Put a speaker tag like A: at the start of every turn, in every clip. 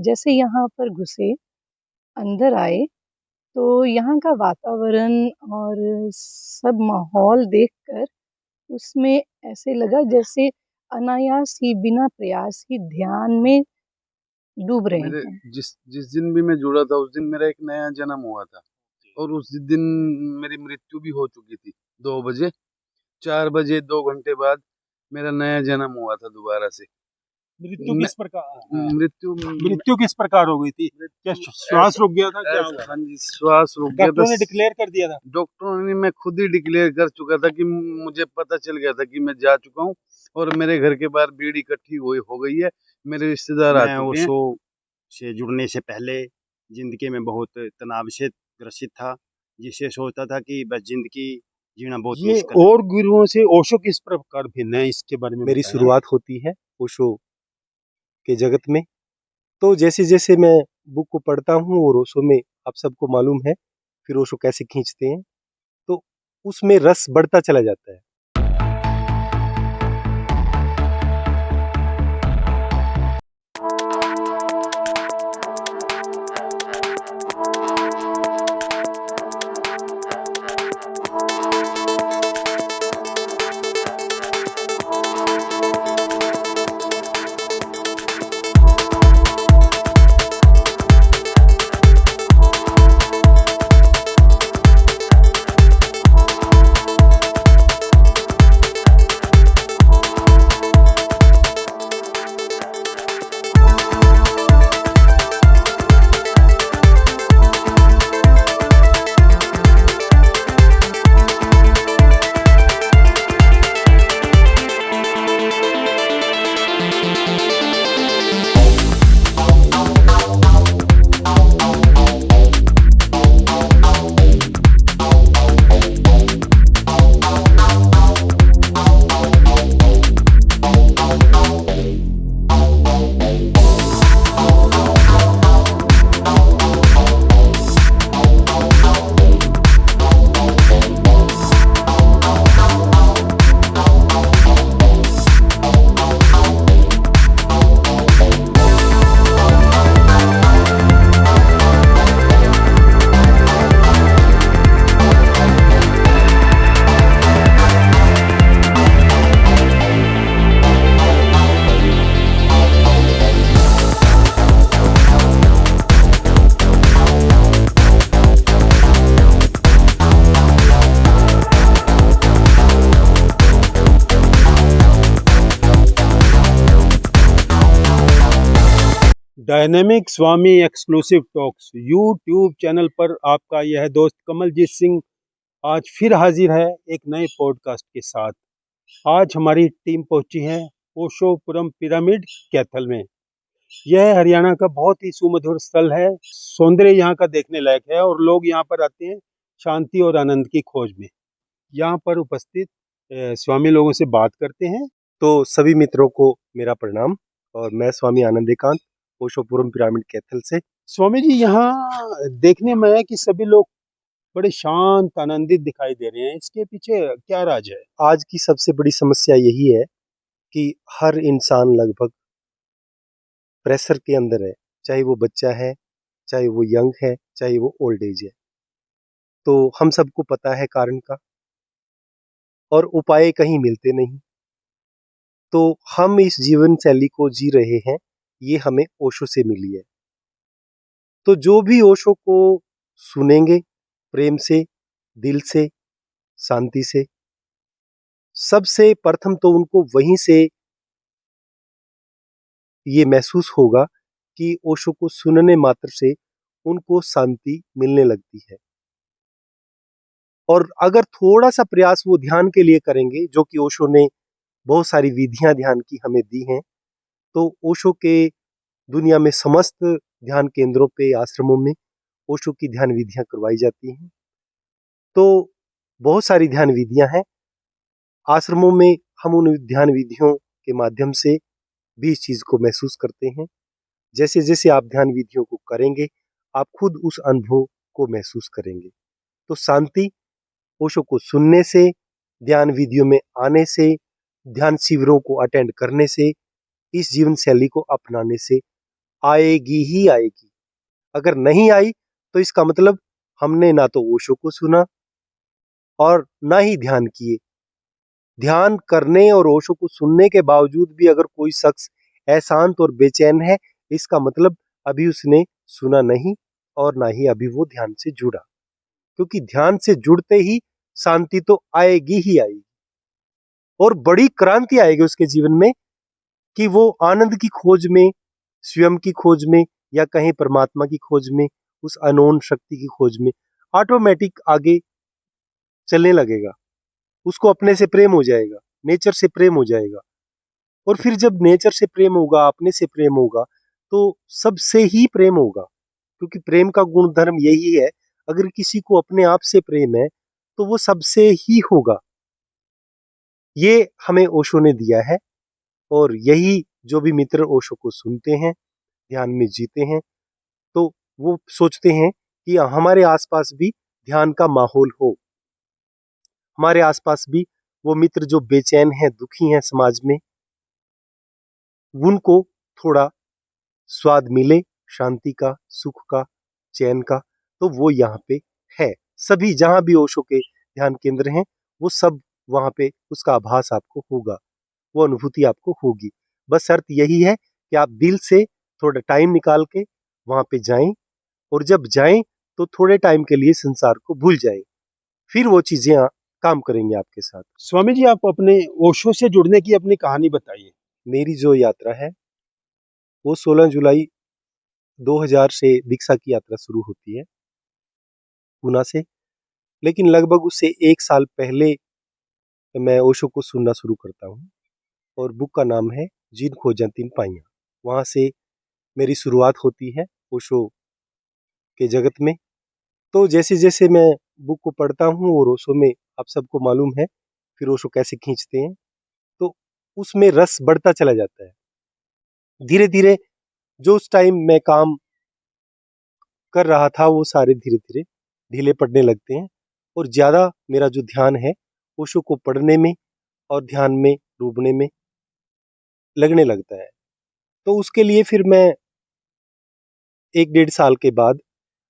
A: जैसे यहाँ पर घुसे, अंदर आए, तो यहाँ का वातावरण और सब माहौल देखकर उसमें ऐसे लगा जैसे अनायास ही बिना प्रयास ही ध्यान में डूब रहे
B: मेरे
A: हैं।
B: जिस जिस दिन भी मैं जुड़ा था उस दिन मेरा एक नया जन्म हुआ था और उस दिन मेरी मृत्यु भी हो चुकी थी 2 बजे। 4 बजे 2 घंटे बाद मेरा नया जन्म हुआ था दोबारा से।
C: मृत्यु
B: न,
C: किस प्रकार
B: मृत्यु
C: मृत्यु किस प्रकार हो गई थी? क्या श्वास रुक गया था? क्या हुआ?
B: हाँ जी, श्वास रुक गया
C: डॉक्टरों
B: था।
C: ने डिक्लेयर कर दिया था?
B: डॉक्टरों ने, मैं खुद ही डिक्लेयर कर चुका था कि मुझे पता चल गया था कि मैं जा चुका हूँ और मेरे घर के बाहर भीड़ इकट्ठी हो गई है। मेरे रिश्तेदार आ
D: मैं
B: चुके हैं।
D: ओशो से जुड़ने से पहले जिंदगी में बहुत तनाव से ग्रसित था, जिससे सोचता था कि बस जिंदगी जीना बहुत
C: ये
D: मुश्किल है।
C: और गुरुओं से ओशो किस प्रकार भिन्न है, इसके बारे में
E: मेरी
C: बताएं।
E: शुरुआत होती है ओशो के जगत में। तो जैसे जैसे मैं बुक को पढ़ता हूँ और ओशो में आप सबको मालूम है फिर ओशो कैसे खींचते हैं, तो उसमें रस बढ़ता चला जाता है।
C: डायनेमिक स्वामी एक्सक्लूसिव टॉक्स यूट्यूब चैनल पर आपका यह दोस्त कमलजीत सिंह आज फिर हाजिर है एक नए पॉडकास्ट के साथ। आज हमारी टीम पहुंची है ओशोपुरम पिरामिड कैथल में। यह हरियाणा का बहुत ही सुमधुर स्थल है। सौंदर्य यहाँ का देखने लायक है और लोग यहाँ पर आते हैं शांति और आनंद की खोज में। यहाँ पर उपस्थित स्वामी लोगों से बात करते हैं।
E: तो सभी मित्रों को मेरा प्रणाम और मैं स्वामी आनंदेकांत ओशोपुरम पिरामिड कैथल से।
C: स्वामी जी, यहाँ देखने में है कि सभी लोग बड़े शांत आनंदित दिखाई दे रहे हैं, इसके पीछे क्या राज है?
E: आज की सबसे बड़ी समस्या यही है कि हर इंसान लगभग प्रेशर के अंदर है, चाहे वो बच्चा है, चाहे वो यंग है, चाहे वो ओल्ड एज है। तो हम सबको पता है कारण का, और उपाय कहीं मिलते नहीं। तो हम इस जीवन शैली को जी रहे हैं, ये हमें ओशो से मिली है। तो जो भी ओशो को सुनेंगे प्रेम से, दिल से, शांति से, सबसे प्रथम तो उनको वहीं से ये महसूस होगा कि ओशो को सुनने मात्र से उनको शांति मिलने लगती है। और अगर थोड़ा सा प्रयास वो ध्यान के लिए करेंगे, जो कि ओशो ने बहुत सारी विधियां ध्यान की हमें दी हैं, तो ओशो के दुनिया में समस्त ध्यान केंद्रों पे, आश्रमों में ओशो की ध्यान विधियां करवाई जाती हैं। तो बहुत सारी ध्यान विधियां हैं आश्रमों में। हम उन ध्यान विधियों के माध्यम से भी इस चीज को महसूस करते हैं। जैसे जैसे आप ध्यान विधियों को करेंगे, आप खुद उस अनुभव को महसूस करेंगे। तो शांति ओशो को सुनने से, ध्यान विधियों में आने से, ध्यान शिविरों को अटेंड करने से, इस जीवन शैली को अपनाने से आएगी ही आएगी। अगर नहीं आई तो इसका मतलब हमने ना तो ओशो को सुना और ना ही ध्यान किए। ध्यान करने और ओशो को सुनने के बावजूद भी अगर कोई शख्स अशांत और बेचैन है, इसका मतलब अभी उसने सुना नहीं और ना ही अभी वो ध्यान से जुड़ा। क्योंकि ध्यान से जुड़ते ही शांति तो आएगी ही आएगी और बड़ी क्रांति आएगी उसके जीवन में कि वो आनंद की खोज में, स्वयं की खोज में या कहीं परमात्मा की खोज में, उस अनोन शक्ति की खोज में ऑटोमेटिक आगे चलने लगेगा। उसको अपने से प्रेम हो जाएगा, नेचर से प्रेम हो जाएगा। और फिर जब नेचर से प्रेम होगा, अपने से प्रेम होगा, तो सबसे ही प्रेम होगा। क्योंकि प्रेम का गुण धर्म यही है, अगर किसी को अपने आप से प्रेम है तो वो सबसे ही होगा। ये हमें ओशो ने दिया है और यही जो भी मित्र ओशो को सुनते हैं, ध्यान में जीते हैं, तो वो सोचते हैं कि हमारे आसपास भी ध्यान का माहौल हो। हमारे आसपास भी वो मित्र जो बेचैन हैं, दुखी हैं समाज में, उनको थोड़ा स्वाद मिले शांति का, सुख का, चैन का, तो वो यहाँ पे है। सभी जहां भी ओशो के ध्यान केंद्र हैं, वो सब वहां पे उसका आभास आपको होगा, वो अनुभूति आपको होगी। बस शर्त यही है कि आप दिल से थोड़ा टाइम निकाल के वहां पे जाएं और जब जाएं तो थोड़े टाइम के लिए संसार को भूल जाएं, फिर वो चीजें काम करेंगे आपके साथ।
C: स्वामी जी, आप अपने ओशो से जुड़ने की अपनी कहानी बताइए।
E: मेरी जो यात्रा है वो 16 जुलाई 2000 से दीक्षा की यात्रा शुरू होती है पूना से, लेकिन लगभग उससे 1 साल पहले मैं ओशो को सुनना शुरू करता हूँ और बुक का नाम है जिन खोजा तीन पाइयाँ। वहाँ से मेरी शुरुआत होती है ओशो के जगत में। तो जैसे जैसे मैं बुक को पढ़ता हूँ और ओशो में, आप सबको मालूम है फिर ओशो कैसे खींचते हैं, तो उसमें रस बढ़ता चला जाता है। धीरे धीरे जो उस टाइम मैं काम कर रहा था वो सारे धीरे धीरे ढीले पड़ने लगते हैं और ज़्यादा मेरा जो ध्यान है ओशो को पढ़ने में और ध्यान में डूबने में लगने लगता है। तो उसके लिए फिर मैं 1 डेढ़ साल के बाद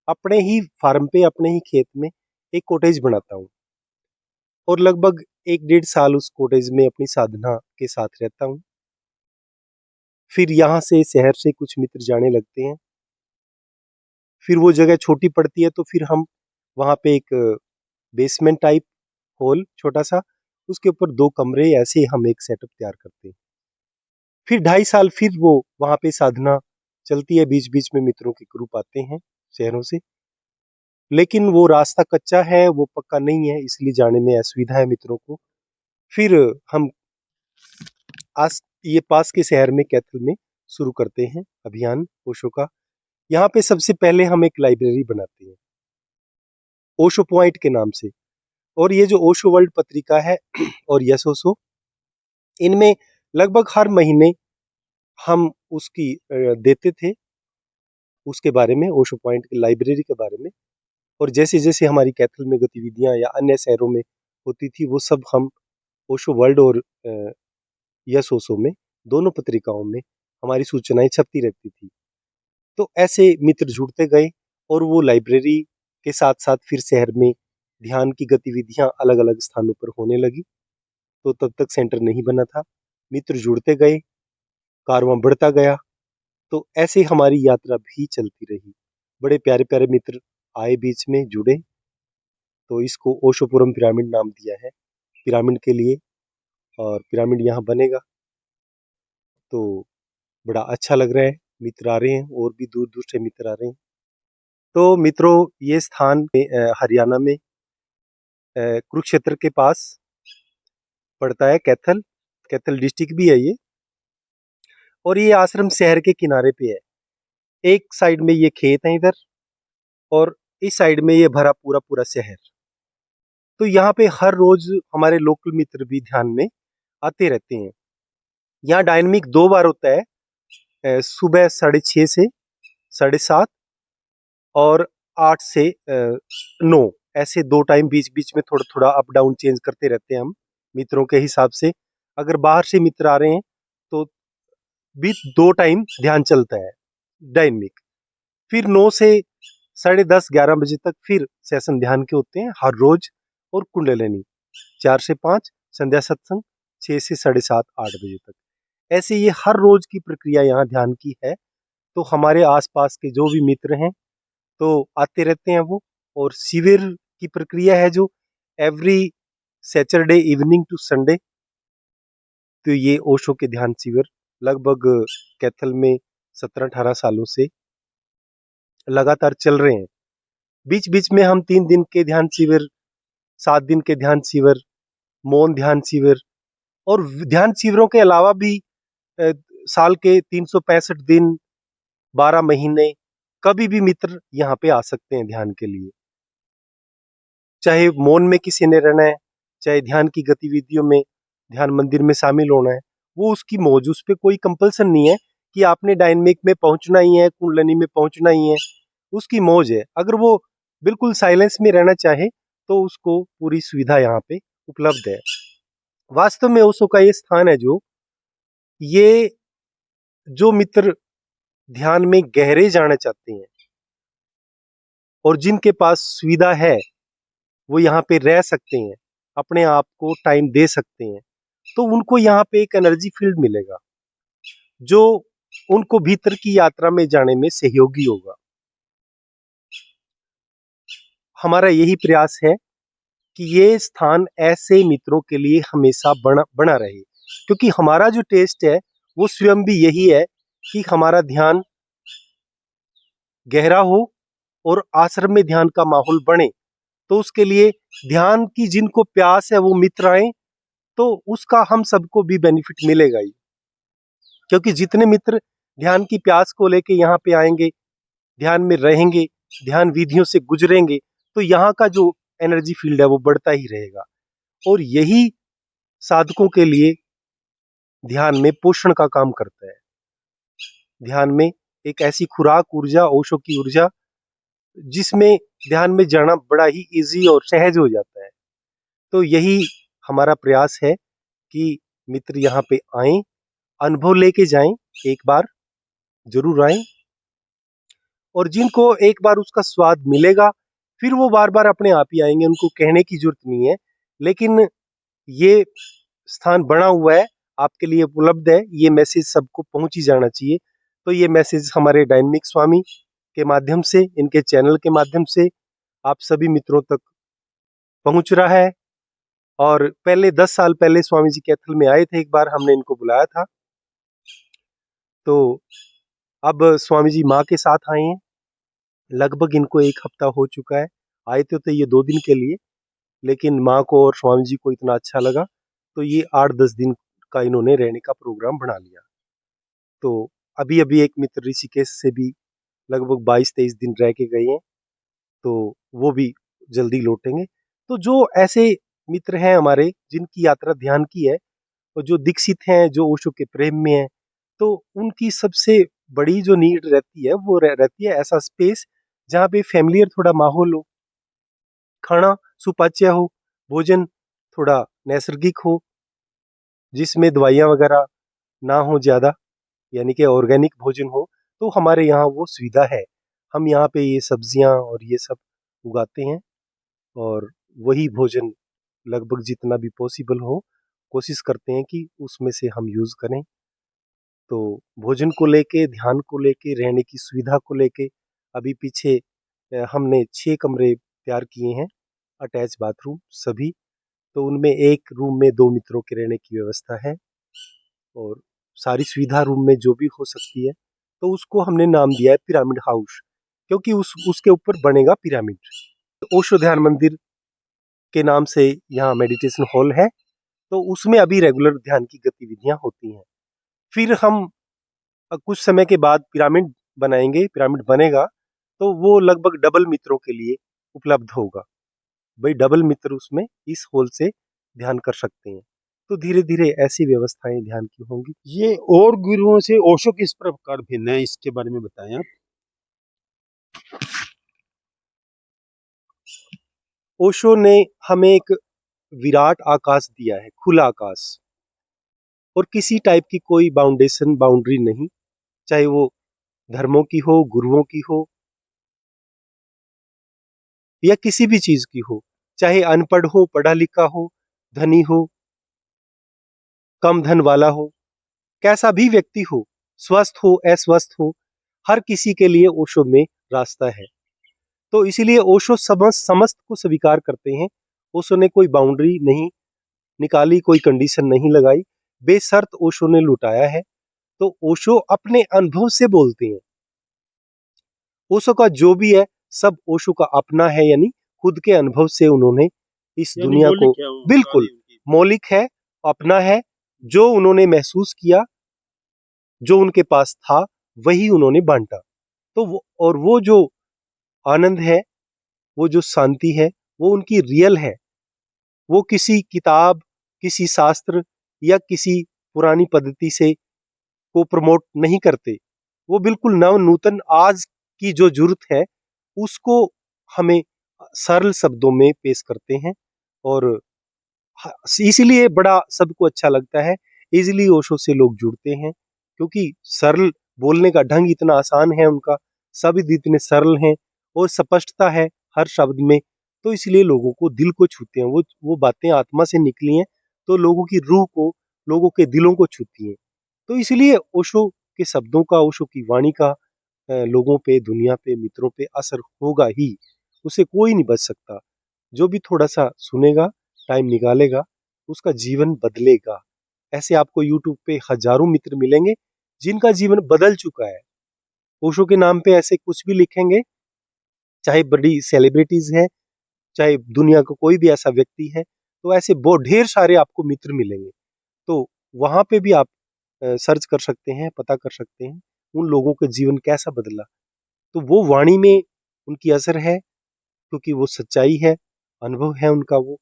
E: अपने ही फार्म पे, अपने ही खेत में एक कॉटेज बनाता हूँ और लगभग 1 डेढ़ साल उस कॉटेज में अपनी साधना के साथ रहता हूँ। फिर यहाँ से शहर से कुछ मित्र जाने लगते हैं। फिर वो जगह छोटी पड़ती है तो फिर हम वहाँ पे एक बेसमेंट टाइप हॉल छोटा सा, उसके ऊपर 2 कमरे, ऐसे ही हम एक सेटअप तैयार करते हैं। फिर 2.5 साल फिर वो वहाँ पे साधना चलती है, बीच बीच में मित्रों के ग्रुप आते हैं शहरों से, लेकिन वो रास्ता कच्चा है, वो पक्का नहीं है, इसलिए जाने में असुविधा है मित्रों को। फिर हम ये पास के शहर में कैथल में शुरू करते हैं अभियान ओशो का। यहाँ पे सबसे पहले हम एक लाइब्रेरी बनाते हैं ओशो पॉइंट के नाम से। और ये जो ओशो वर्ल्ड पत्रिका है और यस ओशो, इनमें लगभग हर महीने हम उसकी देते थे उसके बारे में, ओशो पॉइंट की लाइब्रेरी के बारे में। और जैसे जैसे हमारी कैथल में गतिविधियां या अन्य शहरों में होती थी, वो सब हम ओशो वर्ल्ड और यस ओशो में, दोनों पत्रिकाओं में हमारी सूचनाएं छपती रहती थी। तो ऐसे मित्र जुड़ते गए और वो लाइब्रेरी के साथ साथ फिर शहर में ध्यान की गतिविधियां अलग अलग स्थानों पर होने लगी। तो तब तक सेंटर नहीं बना था, मित्र जुड़ते गए, कारवां बढ़ता गया। तो ऐसे हमारी यात्रा भी चलती रही। बड़े प्यारे प्यारे मित्र आए, बीच में जुड़े, तो इसको ओशोपुरम पिरामिड नाम दिया है पिरामिड के लिए, और पिरामिड यहाँ बनेगा। तो बड़ा अच्छा लग रहा है, मित्र आ रहे हैं और भी दूर दूर से मित्र आ रहे हैं। तो मित्रों, ये स्थान हरियाणा में कुरुक्षेत्र के पास पड़ता है, कैथल, कैथल डिस्ट्रिक्ट भी है ये। और ये आश्रम शहर के किनारे पे है। एक साइड में ये खेत है इधर, और इस साइड में ये भरा पूरा पूरा शहर। तो यहाँ पे हर रोज हमारे लोकल मित्र भी ध्यान में आते रहते हैं। यहाँ डायनेमिक 2 बार होता है, सुबह 6:30 से 7:30 और 8 से 9, ऐसे 2 टाइम बीच बीच में थोड़ा थोड़ा अप डाउन चेंज करते रहते हैं हम मित्रों के हिसाब से। अगर बाहर से मित्र आ रहे हैं तो भी 2 टाइम ध्यान चलता है, डायनेमिक। फिर 9 से 10:30 11 बजे तक फिर सेशन ध्यान के होते हैं हर रोज। और कुंडलिनी 4 से 5 संध्या सत्संग 6 से 7:30 8 बजे तक। ऐसे ये हर रोज की प्रक्रिया यहाँ ध्यान की है। तो हमारे आसपास के जो भी मित्र हैं तो आते रहते हैं वो। और शिविर की प्रक्रिया है जो every Saturday evening to Sunday. तो ये ओशो के ध्यान शिविर लगभग कैथल में 17-18 सालों से लगातार चल रहे हैं। बीच बीच में हम 3 दिन के ध्यान शिविर, 7 दिन के ध्यान शिविर, मौन ध्यान शिविर और ध्यान शिविरों के अलावा भी साल के 365 दिन 12 महीने कभी भी मित्र यहाँ पे आ सकते हैं ध्यान के लिए। चाहे मौन में किसी ने रहना है, चाहे ध्यान की गतिविधियों में ध्यान मंदिर में शामिल होना है, वो उसकी मौज। उस पर कोई कंपल्सन नहीं है कि आपने डायनेमिक में पहुंचना ही है, कुंडलिनी में पहुंचना ही है। उसकी मौज है। अगर वो बिल्कुल साइलेंस में रहना चाहे तो उसको पूरी सुविधा यहाँ पे उपलब्ध है। वास्तव में ओशो का ये स्थान है ये जो मित्र ध्यान में गहरे जाना चाहते हैं और जिनके पास सुविधा है वो यहाँ पे रह सकते हैं, अपने आप को टाइम दे सकते हैं, तो उनको यहाँ पे एक एनर्जी फील्ड मिलेगा जो उनको भीतर की यात्रा में जाने में सहयोगी होगा। हमारा यही प्रयास है कि ये स्थान ऐसे मित्रों के लिए हमेशा बना रहे, क्योंकि हमारा जो टेस्ट है वो स्वयं भी यही है कि हमारा ध्यान गहरा हो और आश्रम में ध्यान का माहौल बने। तो उसके लिए ध्यान की जिनको प्यास है वो मित्र आए तो उसका हम सबको भी बेनिफिट मिलेगा ही। क्योंकि जितने मित्र ध्यान की प्यास को लेके यहाँ पे आएंगे, ध्यान में रहेंगे, ध्यान विधियों से गुजरेंगे, तो यहाँ का जो एनर्जी फील्ड है वो बढ़ता ही रहेगा। और यही साधकों के लिए ध्यान में पोषण का काम करता है। ध्यान में एक ऐसी खुराक ऊर्जा, ओशो की ऊर्जा, जिसमें ध्यान में जाना बड़ा ही इजी और सहज हो जाता है। तो यही हमारा प्रयास है कि मित्र यहाँ पे आएं, अनुभव लेके जाएं, एक बार जरूर आएं। और जिनको एक बार उसका स्वाद मिलेगा फिर वो बार बार अपने आप ही आएंगे, उनको कहने की जरूरत नहीं है। लेकिन ये स्थान बना हुआ है, आपके लिए उपलब्ध है, ये मैसेज सबको पहुंच ही जाना चाहिए। तो ये मैसेज हमारे डायनेमिक स्वामी के माध्यम से, इनके चैनल के माध्यम से आप सभी मित्रों तक पहुंच रहा है। और पहले 10 साल पहले स्वामी जी कैथल में आए थे, एक बार हमने इनको बुलाया था। तो अब स्वामी जी माँ के साथ आए हैं, लगभग इनको 1 हफ्ता हो चुका है। आए थे तो ये 2 दिन के लिए, लेकिन माँ को और स्वामी जी को इतना अच्छा लगा तो ये 8-10 दिन का इन्होंने रहने का प्रोग्राम बना लिया। तो अभी अभी एक मित्र ऋषिकेश से भी लगभग 22-23 दिन रह के गए हैं, तो वो भी जल्दी लौटेंगे। तो जो ऐसे मित्र हैं हमारे जिनकी यात्रा ध्यान की है और जो दीक्षित हैं, जो ओशो के प्रेम में हैं, तो उनकी सबसे बड़ी जो नीड रहती है वो रहती है ऐसा स्पेस जहाँ पे फैमिलियर थोड़ा माहौल हो, खाना सुपाच्य हो, भोजन थोड़ा नैसर्गिक हो, जिसमें दवाइयाँ वगैरह ना हो ज़्यादा, यानी कि ऑर्गेनिक भोजन हो। तो हमारे यहाँ वो सुविधा है। हम यहाँ पे ये सब्जियाँ और ये सब उगाते हैं और वही भोजन लगभग जितना भी पॉसिबल हो कोशिश करते हैं कि उसमें से हम यूज़ करें। तो भोजन को लेके, ध्यान को लेके, रहने की सुविधा को लेके अभी पीछे हमने 6 कमरे तैयार किए हैं, अटैच बाथरूम सभी। तो उनमें एक रूम में 2 मित्रों के रहने की व्यवस्था है और सारी सुविधा रूम में जो भी हो सकती है, तो उसको हमने नाम दिया है पिरामिड हाउस, क्योंकि उसके ऊपर बनेगा पिरामिड। तो ओशो ध्यान मंदिर के नाम से यहाँ मेडिटेशन हॉल है, तो उसमें अभी रेगुलर ध्यान की गतिविधियां होती हैं। फिर हम कुछ समय के बाद पिरामिड बनाएंगे, पिरामिड बनेगा तो वो लगभग डबल मित्रों के लिए उपलब्ध होगा। भाई डबल मित्र उसमें इस हॉल से ध्यान कर सकते हैं। तो धीरे धीरे ऐसी व्यवस्थाएं ध्यान की होंगी।
C: ये और गुरुओं से ओशो किस प्रकार भिन्न है, इसके बारे में बताएं आप।
E: ओशो ने हमें एक विराट आकाश दिया है, खुला आकाश, और किसी टाइप की कोई बाउंडेशन बाउंड्री नहीं, चाहे वो धर्मों की हो, गुरुओं की हो, या किसी भी चीज की हो, चाहे अनपढ़ हो, पढ़ा लिखा हो, धनी हो, कम धन वाला हो, कैसा भी व्यक्ति हो, स्वस्थ हो, अस्वस्थ हो, हर किसी के लिए ओशो में रास्ता है। तो इसीलिए ओशो समस्त को स्वीकार करते हैं। ओशो ने कोई बाउंड्री नहीं निकाली, कोई कंडीशन नहीं लगाई, बेशर्त ओशो ने लुटाया है। तो ओशो अपने अनुभव से बोलते हैं। ओशो का जो भी है सब ओशो का अपना है, यानी खुद के अनुभव से उन्होंने इस
C: यानी
E: दुनिया को
C: मौलिक है वो
E: बिल्कुल
C: सारी उनकी।
E: मौलिक है, अपना है। जो उन्होंने महसूस किया, जो उनके पास था, वही उन्होंने बांटा। तो वो जो आनंद है, वो जो शांति है, वो उनकी रियल है। वो किसी किताब, किसी शास्त्र या किसी पुरानी पद्धति से को प्रमोट नहीं करते। वो बिल्कुल नव नूतन आज की जो जरूरत है उसको हमें सरल शब्दों में पेश करते हैं। और इसीलिए बड़ा सबको अच्छा लगता है। इजीली ओशो से लोग जुड़ते हैं क्योंकि सरल बोलने का ढंग इतना आसान है उनका, शब्द इतने सरल हैं और स्पष्टता है हर शब्द में। तो इसलिए लोगों को दिल को छूते हैं। वो बातें आत्मा से निकली हैं तो लोगों की रूह को, लोगों के दिलों को छूती हैं। तो इसलिए ओशो के शब्दों का, ओशो की वाणी का लोगों पे, दुनिया पे, मित्रों पे असर होगा ही। उसे कोई नहीं बच सकता। जो भी थोड़ा सा सुनेगा, टाइम निकालेगा, उसका जीवन बदलेगा। ऐसे आपको यूट्यूब पे हजारों मित्र मिलेंगे जिनका जीवन बदल चुका है। ओशो के नाम पे ऐसे कुछ भी लिखेंगे, चाहे बड़ी सेलिब्रिटीज है, चाहे दुनिया का कोई भी ऐसा व्यक्ति है, तो ऐसे बहुत ढेर सारे आपको मित्र मिलेंगे। तो वहां पे भी आप सर्च कर सकते हैं, पता कर सकते हैं उन लोगों का जीवन कैसा बदला। तो वो वाणी में उनकी असर है क्योंकि वो सच्चाई है, अनुभव है उनका वो।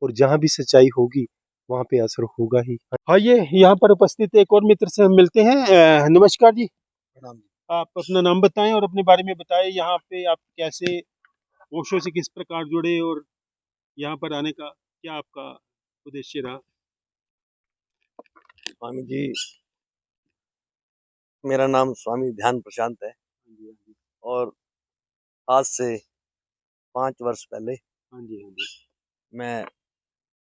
E: और जहां भी सच्चाई होगी वहां पे असर होगा ही।
C: हाँ, ये यहाँ पर उपस्थित एक और मित्र से हम मिलते हैं। नमस्कार जी।
B: प्रणाम जी।
C: आप अपना नाम बताएं और अपने बारे में बताएं। यहाँ पे आप कैसे ओशो से किस प्रकार जुड़े और यहाँ पर आने का क्या आपका उद्देश्य रहा?
F: स्वामी जी, मेरा नाम स्वामी ध्यान प्रशांत है
C: हाँ जी, हाँ जी।
F: और आज से 5 वर्ष पहले
C: हाँ जी, हाँ जी।
F: मैं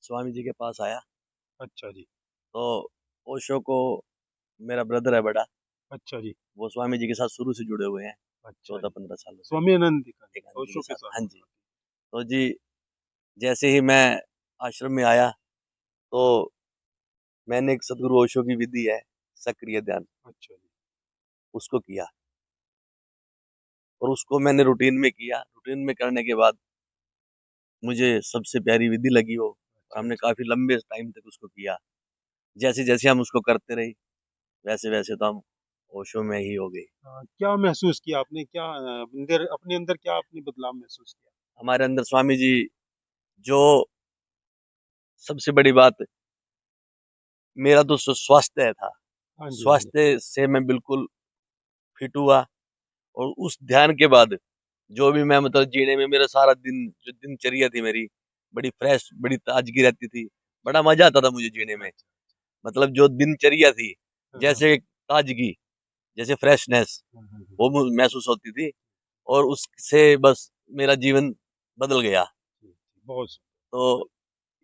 F: स्वामी जी के पास आया।
C: अच्छा जी।
F: तो ओशो को मेरा ब्रदर है बड़ा,
C: अच्छा जी।
F: वो स्वामी जी के साथ शुरू से जुड़े हुए हैं,
C: अच्छा जी।
F: 14-15 सालों से
C: स्वामी आनंद
F: एक
C: का
F: आनंद जी
C: ओशो
F: के
C: के
F: साथ।
C: साथ।
F: हाँ जी। तो जी, जैसे ही मैं आश्रम में आया तो मैंने एक सदगुरु ओशो की विधि है सक्रिय ध्यान,
C: अच्छा जी।
F: उसको किया और उसको मैंने रूटीन में किया। रूटीन में करने के बाद मुझे सबसे प्यारी विधि लगी वो, और हमने काफी लंबे टाइम तक उसको किया। जैसे जैसे हम उसको करते रहे वैसे वैसे तो हम ओशो में ही हो गए।
C: क्या महसूस किया आपने? क्या अंदर, अपने अंदर क्या आपने बदलाव महसूस किया?
F: हमारे अंदर स्वामी जी, जो सबसे बड़ी बात, मेरा तो स्वास्थ्य था,
C: हाँ जी, हाँ जी।
F: स्वास्थ्य से मैं बिल्कुल फिट हुआ। और उस ध्यान के बाद जो भी मैं मतलब जीने में, मेरा सारा दिन जो दिनचर्या थी मेरी बड़ी फ्रेश, बड़ी ताजगी रहती थी, बड़ा मजा आता था मुझे जीने में। मतलब जो दिनचर्या थी,
C: हाँ, हाँ,
F: जैसे ताजगी, जैसे फ्रेशनेस,
C: हाँ, हाँ, हाँ।
F: वो महसूस होती थी। और उससे बस मेरा जीवन बदल गया।
C: जी, बहुत
F: तो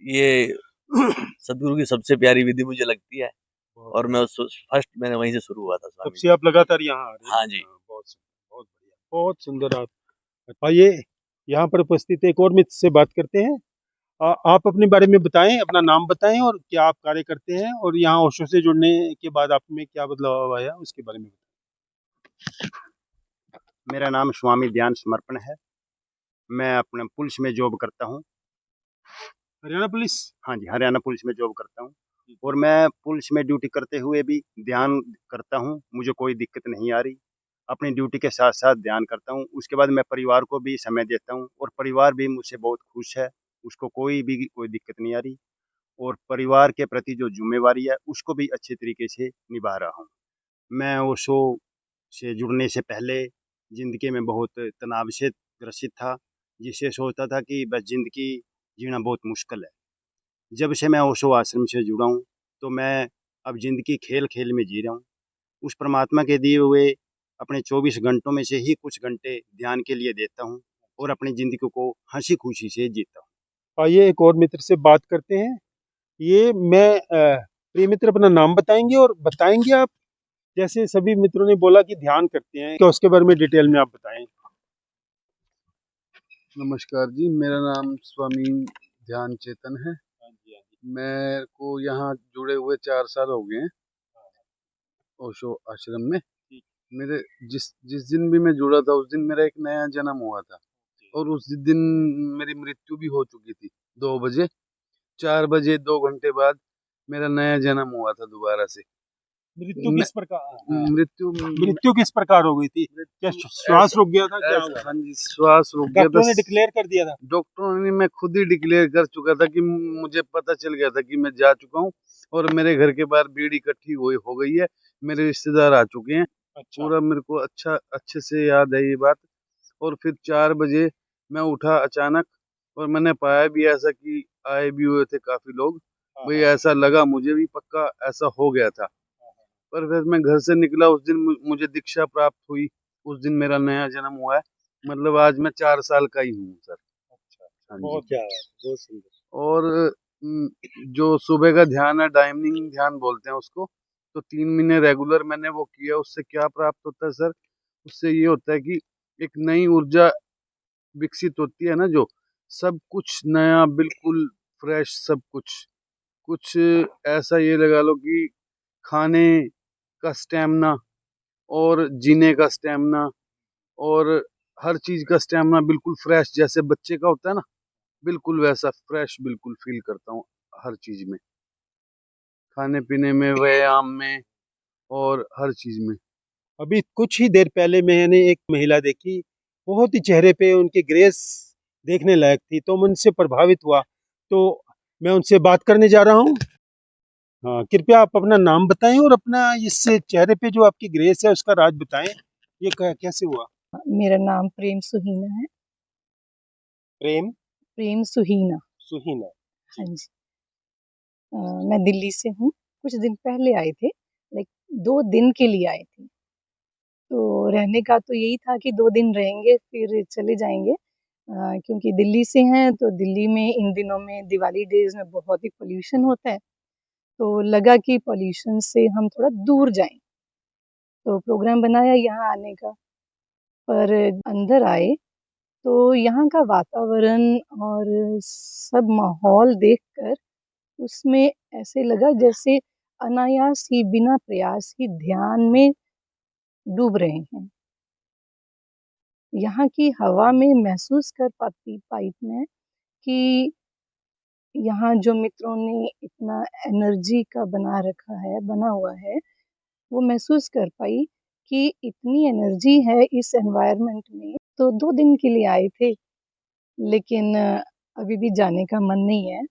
F: ये सदगुरु की सबसे प्यारी विधि मुझे लगती है।
C: बहुत
F: और मैं
C: बढ़िया।
F: उस फर्स्ट मैंने वहीं से शुरू हुआ था
C: तब
F: स्वामी
C: से
F: जी।
C: आप लगातार यहाँ आ रहे हैं?
F: हाँ जी।
C: हाँ, बहुत सुंदर, बहुत बढ़िया, बहुत सुंदर। आप आइए, यहाँ पर उपस्थित एक और मित्र से बात करते हैं। आप अपने बारे में बताएं, अपना नाम बताएं और क्या आप कार्य करते हैं, और यहाँ ओशो से जुड़ने के बाद आप में क्या बदलाव आया उसके बारे में
D: मेरा नाम स्वामी ध्यान समर्पण है। मैं अपने पुलिस में जॉब करता हूँ।
C: हरियाणा पुलिस।
D: हाँ जी, हरियाणा पुलिस में जॉब करता हूँ। और मैं पुलिस में ड्यूटी करते हुए भी ध्यान करता हूँ, मुझे कोई दिक्कत नहीं आ रही। अपनी ड्यूटी के साथ साथ ध्यान करता हूँ। उसके बाद मैं परिवार को भी समय देता हूँ और परिवार भी मुझसे बहुत खुश है, उसको कोई दिक्कत नहीं आ रही। और परिवार के प्रति जो जिम्मेवारी है उसको भी अच्छे तरीके से निभा रहा हूँ। मैं ओशो से जुड़ने से पहले ज़िंदगी में बहुत तनाव से ग्रसित था, जिससे सोचता था कि बस ज़िंदगी जीना बहुत मुश्किल है। जब से मैं ओशो आश्रम से जुड़ा हूँ, तो मैं अब ज़िंदगी खेल-खेल में जी रहा हूँ। उस परमात्मा के दिए हुए अपने 24 घंटों में से ही कुछ घंटे ध्यान के लिए देता हूँ और अपनी ज़िंदगी को हँसी खुशी से जीता हूँ।
C: आइए एक और मित्र से बात करते हैं। ये मैं प्रिय मित्र अपना नाम बताएंगे और बताएंगे आप, जैसे सभी मित्रों ने बोला कि ध्यान करते हैं, क्या उसके बारे में डिटेल में आप बताएं।
B: नमस्कार जी, मेरा नाम स्वामी ध्यान चेतन है। मेरे को यहाँ जुड़े हुए 4 साल हो गए हैं ओशो आश्रम में। मेरे जिस जिस दिन भी मैं जुड़ा था उस दिन मेरा एक नया जन्म हुआ था और उस दिन मेरी मृत्यु भी हो चुकी थी 2 बजे। 4 बजे 2 घंटे बाद मेरा नया जन्म हुआ था दोबारा से।
C: मृत्यु
B: मैं
C: किस प्रकार
B: मृत्यु
C: मृत्यु किस प्रकार हो गई थी? क्या श्वास रुक गया था? क्या हुआ?
B: हाँ जी, श्वास रुक गया था।
C: डॉक्टरों ने डिक्लेयर कर दिया था?
B: डॉक्टरों ने, मैं खुद ही डिक्लेयर कर चुका था कि मुझे पता चल गया था कि मैं जा चुका हूँ और मेरे घर के बाहर भीड़ इकट्ठी हो गई है, मेरे रिश्तेदार आ चुके हैं।
C: अच्छा।
B: पूरा मेरे को अच्छे से याद है ये बात। और फिर 4 बजे मैं उठा अचानक और मैंने पाया भी ऐसा कि आए भी हुए थे काफी लोग। भाई ऐसा लगा मुझे भी पक्का ऐसा हो गया था। पर फिर मैं घर से निकला उस दिन मुझे दीक्षा प्राप्त हुई। उस दिन मेरा नया जन्म हुआ है। मतलब आज मैं 4 साल का ही हूँ सर। हाँ जी।
C: बहुत क्या बात, बहुत सुंदर।
B: और जो सुबह का ध्यान है, डाइनिंग ध्यान बोलते हैं उसको, तो 3 महीने रेगुलर मैंने वो किया। उससे क्या प्राप्त होता है सर? उससे ये होता है कि एक नई ऊर्जा विकसित होती है ना, जो सब कुछ नया, बिल्कुल फ्रेश सब कुछ। कुछ ऐसा ये लगा लो कि खाने का स्टैमिना और जीने का स्टैमिना और हर चीज का स्टैमिना बिल्कुल फ्रेश, जैसे बच्चे का होता है ना, बिल्कुल वैसा फ्रेश बिल्कुल फील करता हूँ हर चीज में, खाने पीने में, व्यायाम में और हर चीज में।
C: अभी कुछ ही देर पहले मैंने एक महिला देखी, बहुत ही चेहरे पे उनकी ग्रेस देखने लायक थी, तो मैं उनसे प्रभावित हुआ। तो मैं उनसे बात करने जा रहा हूँ। हाँ, कृपया आप अपना नाम बताएं और अपना इस चेहरे पे जो आपकी ग्रेस है उसका राज बताएं। ये कैसे हुआ?
A: मेरा नाम प्रेम सुहीना है।
C: प्रेम
A: प्रेम सुहीना।
C: सुहीना।
A: हाँ जी। मैं दिल्ली से हूँ। कुछ दिन पहले आए थे, लाइक 2 दिन के लिए आए थे। तो रहने का तो यही था कि 2 दिन रहेंगे फिर चले जाएँगे। क्योंकि दिल्ली से हैं तो दिल्ली में इन दिनों में दिवाली डेज़ में बहुत ही पॉल्यूशन होता है। तो लगा कि पॉल्यूशन से हम थोड़ा दूर जाएँ। तो प्रोग्राम बनाया यहाँ आने का, पर अंदर आए तो यहाँ का वातावरण और सब माहौल देखकर उसमें ऐसे लगा जैसे अनायास ही, बिना प्रयास ही ध्यान में डूब रहे हैं। यहाँ की हवा में महसूस कर पाई मैं कि यहाँ जो मित्रों ने इतना एनर्जी का बना हुआ है, वो महसूस कर पाई कि इतनी एनर्जी है इस एनवायरनमेंट में। तो 2 दिन के लिए आए थे, लेकिन अभी भी जाने का मन नहीं है।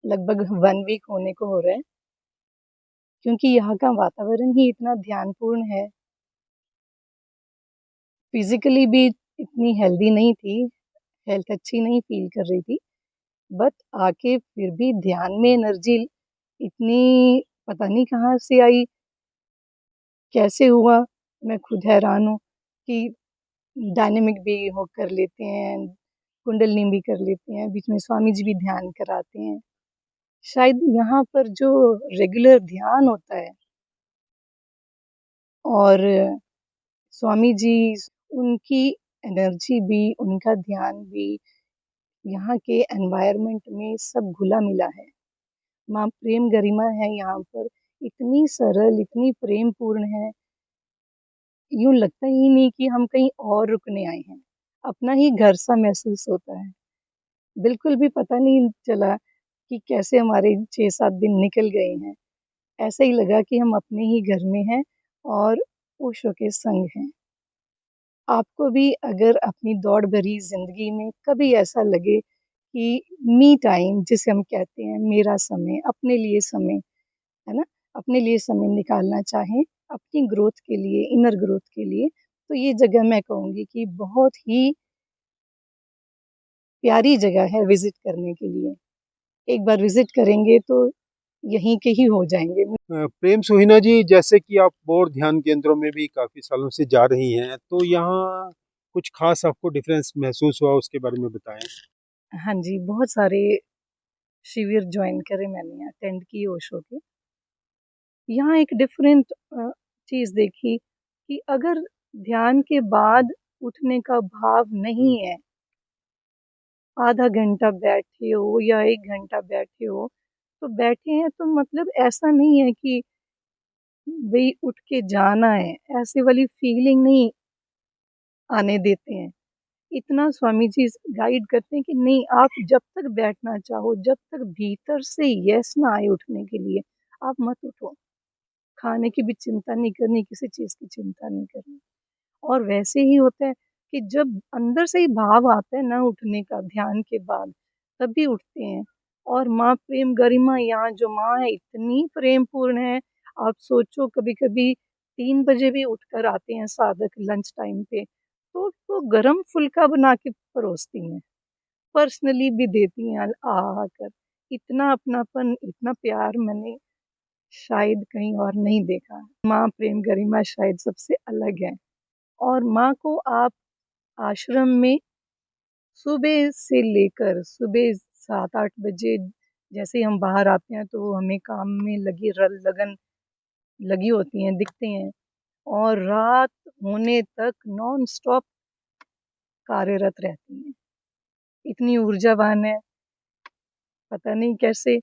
A: लगभग 1 वीक होने को हो रहा है, क्योंकि यहाँ का वातावरण ही इतना ध्यानपूर्ण है। फिज़िकली भी इतनी हेल्दी नहीं थी, हेल्थ अच्छी नहीं फ़ील कर रही थी, बट आके फिर भी ध्यान में एनर्जी इतनी पता नहीं कहाँ से आई, कैसे हुआ, मैं खुद हैरान हूँ कि डायनामिक भी हो कर लेते हैं, कुंडलिनी भी कर लेते हैं, बीच में स्वामी जी भी ध्यान कराते हैं। शायद यहाँ पर जो रेगुलर ध्यान होता है और स्वामी जी, उनकी एनर्जी भी, उनका ध्यान भी यहाँ के एनवायरनमेंट में सब घुला-मिला है। माँ प्रेम गरिमा है यहाँ पर, इतनी सरल, इतनी प्रेमपूर्ण है, यूँ लगता ही नहीं कि हम कहीं और रुकने आए हैं। अपना ही घर-सा महसूस होता है। बिल्कुल भी पता नहीं चला कि कैसे हमारे 6-7 दिन निकल गए हैं। ऐसा ही लगा कि हम अपने ही घर में हैं और ओशो के संग हैं। आपको भी अगर अपनी दौड़ भरी ज़िंदगी में कभी ऐसा लगे कि मी टाइम जिसे हम कहते हैं, मेरा समय, अपने लिए समय, है ना? अपने लिए समय निकालना चाहें, अपनी ग्रोथ के लिए, इनर ग्रोथ के लिए, तो ये जगह मैं कहूँगी कि बहुत ही प्यारी जगह है विज़िट करने के लिए। एक बार विज़िट करेंगे तो यहीं के ही हो जाएंगे।
C: प्रेम सुहिना जी, जैसे कि आप और ध्यान केंद्रों में भी काफ़ी सालों से जा रही हैं, तो यहाँ कुछ खास आपको डिफरेंस महसूस हुआ, उसके बारे में बताएं।
A: हाँ जी, बहुत सारे शिविर ज्वाइन करे मैंने, अटेंड किए ओशो के। यहाँ एक डिफरेंट चीज़ देखी कि अगर ध्यान के बाद उठने का भाव नहीं है, आधा घंटा बैठे हो या 1 घंटा बैठे हो, तो बैठे हैं तो मतलब ऐसा नहीं है कि भई उठ के जाना है, ऐसे वाली फीलिंग नहीं आने देते हैं। इतना स्वामी जी गाइड करते हैं कि नहीं, आप जब तक बैठना चाहो, जब तक भीतर से यस ना आए उठने के लिए, आप मत उठो। खाने की भी चिंता नहीं करनी, किसी चीज़ की चिंता नहीं करनी। और वैसे ही होता है कि जब अंदर से ही भाव आता है ना उठने का ध्यान के बाद, तभी उठते हैं। और माँ प्रेम गरिमा, यहाँ जो माँ है इतनी प्रेमपूर्ण है, आप सोचो कभी-कभी 3 बजे भी उठकर आते हैं साधक लंच टाइम पे, तो वो गरम फुल्का बना के परोसती हैं, पर्सनली भी देती हैं आकर। इतना अपनापन, इतना प्यार मैंने शायद कहीं और नहीं देखा है। माँ प्रेम गरिमा शायद सबसे अलग है। और माँ को आप आश्रम में सुबह से लेकर सुबह 7-8 बजे जैसे ही हम बाहर आते हैं, तो वो हमें काम में लगी लगन लगी होती हैं, दिखते हैं। और रात होने तक नॉन स्टॉप कार्यरत रहती हैं। इतनी ऊर्जावान है, पता नहीं कैसे,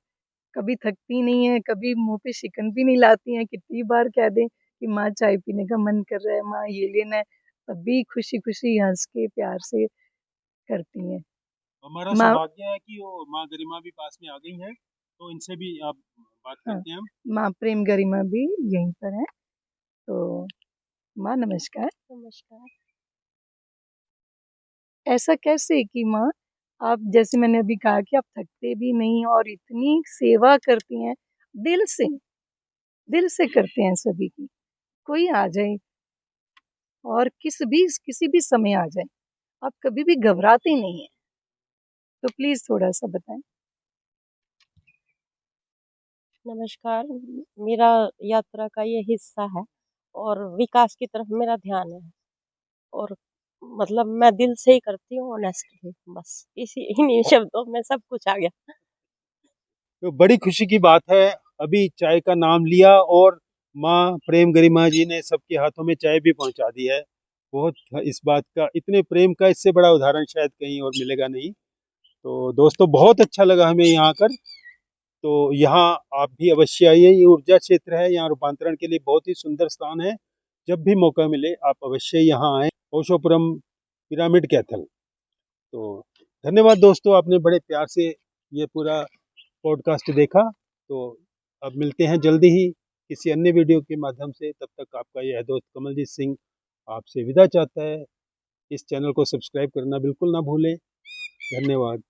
A: कभी थकती नहीं है, कभी मुँह पे शिकन भी नहीं लाती हैं। कितनी बार कह दें कि माँ चाय पीने का मन कर रहा है, माँ ये लेना है, तब भी खुशी-खुशी हँस के प्यार से करती हैं।
C: हमारा
A: माँ
C: सौभाग्य है कि वो माँ गरिमा भी पास में आ गई हैं, तो इनसे भी आप बात
A: हाँ,
C: करते हैं हम।
A: माँ प्रेम गरिमा भी यहीं पर हैं। तो माँ नमस्कार। नमस्कार। ऐसा कैसे कि माँ, आप जैसे मैंने अभी कहा कि आप थकते भी नहीं और इतनी सेवा करती हैं, दिल से, दिल से करते हैं सभी की। कोई आ जाए और किसी भी समय आ जाए, आप कभी भी घबराते नहीं हैं। तो प्लीज़ थोड़ा-सा बताएँ?
G: नमस्कार, मेरा यात्रा का ये हिस्सा है और विकास की तरफ मेरा ध्यान है और मतलब मैं दिल से ही करती हूँ ऑनेस्टली, बस इसी इन्हीं शब्दों में सब कुछ आ गया।
C: तो बड़ी खुशी की बात है, अभी चाय का नाम लिया और माँ प्रेम गरिमा जी ने सबके हाथों में चाय भी पहुंचा दी है। बहुत इस बात का, इतने प्रेम का इससे बड़ा उदाहरण शायद कहीं और मिलेगा नहीं। तो दोस्तों, बहुत अच्छा लगा हमें यहाँ आकर। तो यहाँ आप भी अवश्य आइए, ये ऊर्जा क्षेत्र है, यहाँ रूपांतरण के लिए बहुत ही सुंदर स्थान है। जब भी मौका मिले आप अवश्य यहाँ आएँ। ओशोपुरम पिरामिड कैथल। तो धन्यवाद दोस्तों, आपने बड़े प्यार से ये पूरा पॉडकास्ट देखा। तो अब मिलते हैं जल्दी ही किसी अन्य वीडियो के माध्यम से। तब तक आपका यह दोस्त कमलजीत सिंह आपसे विदा चाहता है। इस चैनल को सब्सक्राइब करना बिल्कुल ना भूलें। धन्यवाद।